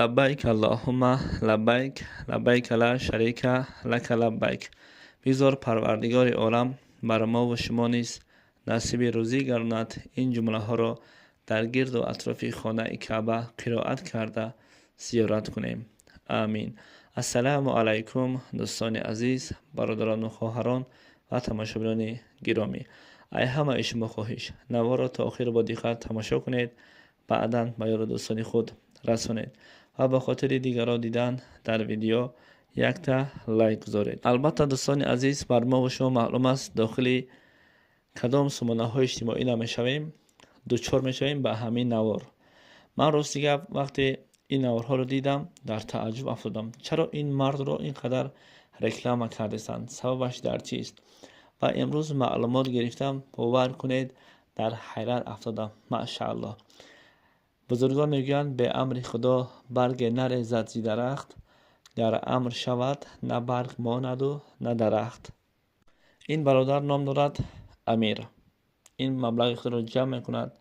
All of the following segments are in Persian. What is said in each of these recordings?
لبیک اللهم لبیک لبیک لا شریک لک لبیک. بگذار پروردگار عالم بر ما و شما نیز نصیب روزی گرداند این جمله ها را در گرد و اطراف خانه کعبه قرائت کرده زیارت کنیم. آمین. السلام علیکم دوستان عزیز، برادران و خواهران و تماشاگران گرامی. ای همه شما خواهش نوا را تا آخر با دقت تماشا کنید، بعداً به یار دوستان خود رسانید و به خاطر دیگران دیدن در ویدیو یک تا لایک گذارید. البته دوستان عزیز، بر ما و شما معلوم است داخل کدام سامانه های اجتماعی نمیشویم دوچار میشویم به همین نوار. من راستیگه وقتی این نوارها رو دیدم در تعجب افتادم، چرا این مرد رو اینقدر رکلام کردند؟ سببش در چیست؟ و امروز معلومات گرفتم، باور کنید در حیرت افتادم. ماشاءالله. بزرگان میگویند به امر خدا برگ نریزد زی درخت، گر امر شود نه برگ ماند و نه درخت. این برادر نام دارد امیر. این مبلغ خود را جمع میکند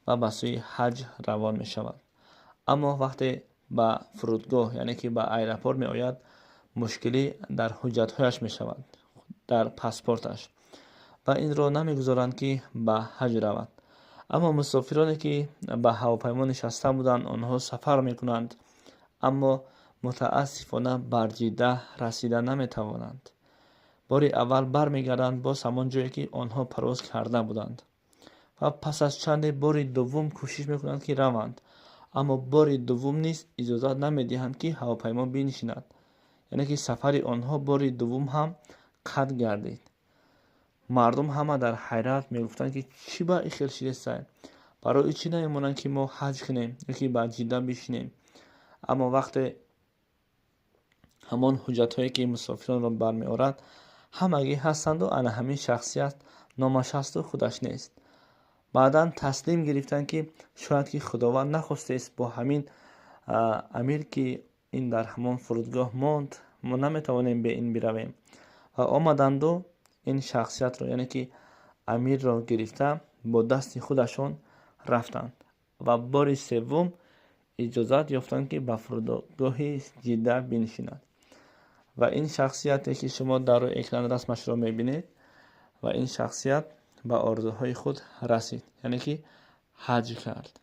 و به سوی حج روان می شود. اما وقتی به فرودگاه یعنی که به ایرپورت می آید، مشکلی در حجتهایش می شود، در پاسپورتش، و این را نمیگذارند که به حج رود. اما مسافرانی که به هواپیما نشسته بودند آنها سفر میکنند، اما متاسفانه بر جده رسیده نمیتوانند. باری اول برمیگردند باز همان جایی که آنها پرواز کرده بودند و پس از چند بار دوم کوشش میکنند که روند، اما بار دوم نیز اجازه نمیدهند که هواپیما بنشیند، یعنی که سفر آنها بار دوم هم قطع گردید. مردم همه در حیرت میگفتند که چی با این خیل شده است؟ برای چی نمیمونند که ما حج کنیم یا که به جده بشینیم؟ اما وقتی همان حجت هایی که مسافران را برمی آورد همگی هستند و انا همین شخصیت نامش هست و خودش نیست. بعدا تسلیم گرفتند که شاید که خداوند نخواسته است با همین امیر که این در همان فرودگاه ماند ما نمیتوانیم به این برویم، و آمدند و این شخصیت را یعنی که امیر را گرفته با دست خودشون رفتند و بار سوم اجازت یافتند که به فرودگاه جده بنشینند. و این شخصیتی که شما در اکران رسمش را میبینید و این شخصیت به آرزوهای خود رسید، یعنی که حج کرد.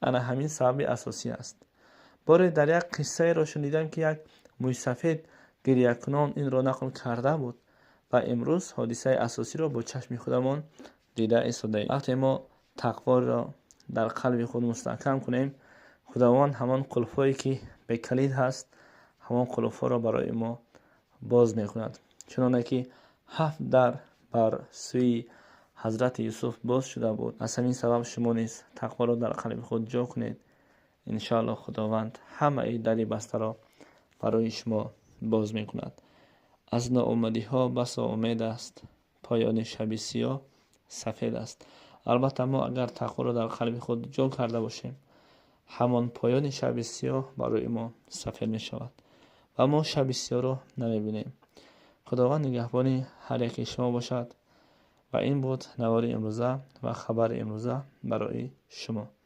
انا همین سبب اساسی است. بار در یک قصه را شنیدم که یک موی سفید گریه کنان این را نقل کرده بود و امروز حادثه اساسی را با چشم خودمان دیده ایستادیم. وقتی ما تقوا را در قلب خود مستحکم کنیم، خداوند همان قلفایی که به کلید هست همان قلفها را برای ما باز میکند. چنانه که 7 در بر سوی حضرت یوسف باز شده بود، از همین سبب شما نیز تقوا را در قلب خود جا کنید. انشاءالله خداوند همه ای دری بسته را برای شما باز میکند. از ناامیدی ها بس امید است، پایان شب سیاه سفید است. البته ما اگر تقوا را در قلب خود جا کرده باشیم، همان پایان شب سیاه برای ما سفید می شود و ما شب سیاه را نمی بینیم. خداوند نگهبان هر یک شما باشد. و این بود نوار امروزه و خبر امروزه برای شما.